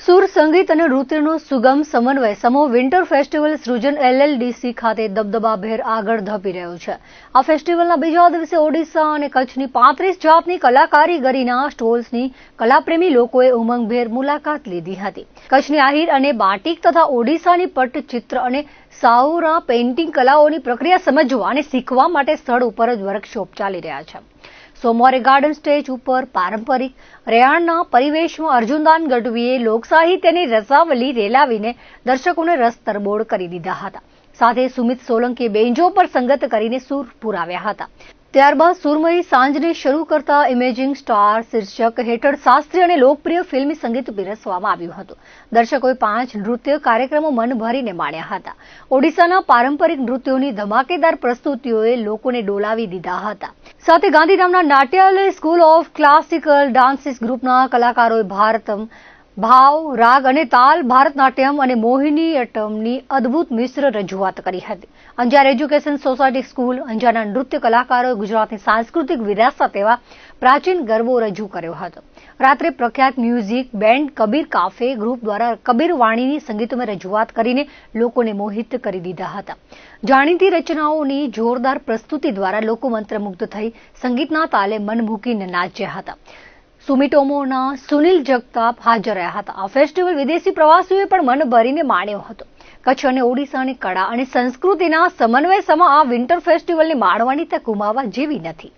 સુર સંગીત અને નૃત્યનો સુગમ સમન્વય સમૂહ વિન્ટર ફેસ્ટિવલ સૃજન LLDC ખાતે દબદબાભેર આગળ ધપી રહ્યો છે. આ ફેસ્ટિવલના બીજા દિવસે ઓડિશા અને કચ્છની 35 જાતની કલાકારીગરીના સ્ટોલ્સની કલાપ્રેમી લોકોએ ઉમંગભેર મુલાકાત લીધી હતી. કચ્છની આહિર અને બાટિક તથા ઓડિશાની પટ્ટચિત્ર અને સાઉરા પેઇન્ટિંગ કલાઓની પ્રક્રિયા સમજવા અને શીખવા માટે સ્થળ ઉપર જ વર્કશોપ ચાલી રહ્યા છે. સોમવારે ગાર્ડન સ્ટેજ ઉપર પારંપરિક રેયાણના પરિવેશમાં અર્જુનદાન ગઢવીએ લોકસાહિત્યની રસાવલી રેલાવીને દર્શકોને રસ તરબોળ કરી દીધા હતા. સાથે સુમિત સોલંકીએ બેન્જો પર સંગત કરીને સૂર પુરાવ્યા હતા. ત્યારબાદ સુરમયી સાંજને શરૂ કરતા ઇમેજિંગ સ્ટાર શીર્ષક હેઠળ શાસ્ત્રીય અને લોકપ્રિય ફિલ્મી સંગીત પીરસવામાં આવ્યું હતું. દર્શકોએ 5 નૃત્ય કાર્યક્રમો મન ભરીને માણ્યા હતા. ઓડિશાના પારંપરિક નૃત્યોની ધમાકેદાર પ્રસ્તુતિઓએ લોકોને ડોલાવી દીધા હતા. સાથે ગાંધીધામના નાટ્યાલય સ્કૂલ ઓફ ક્લાસિકલ ડાન્સીસ ગ્રુપના કલાકારોએ ભારતમ, ભાવ, રાગ અને તાલ, ભારતનાટ્યમ અને મોહિનીઅટ્ટમની અદ્ભુત મિશ્ર રજૂઆત કરી હતી. અંજાર એજ્યુકેશન સોસાયટી સ્કૂલ અંજારના નૃત્ય કલાકારોએ ગુજરાતની સાંસ્કૃતિક વિરાસત એવા પ્રાચીન ગરબો રજૂ કર્યો હતો. રાત્રે પ્રખ્યાત music band Kabir cafe group દ્વારા કબીર વાણીની સંગીતમય રજૂઆત કરીને લોકોને મોહિત કરી દીધા હતા. જાણીતી રચનાઓની જોરદાર પ્રસ્તુતિ દ્વારા લોકો મંત્રમુગ્ધ થઈ સંગીતના તાલે મન મૂકીને નાચ્યા હતા. સુમિટોમોના સુનિલ જગતાપ હાજર રહ્યા હતા. આ ફેસ્ટિવલ વિદેશી પ્રવાસીઓએ પણ મન ભરીને માણ્યો હતો. કચ્છ અને ઓડિશાની કળા અને સંસ્કૃતિના સમન્વય સમા આ વિન્ટર ફેસ્ટિવલને માણવાની તક ગુમાવવા જેવી નથી.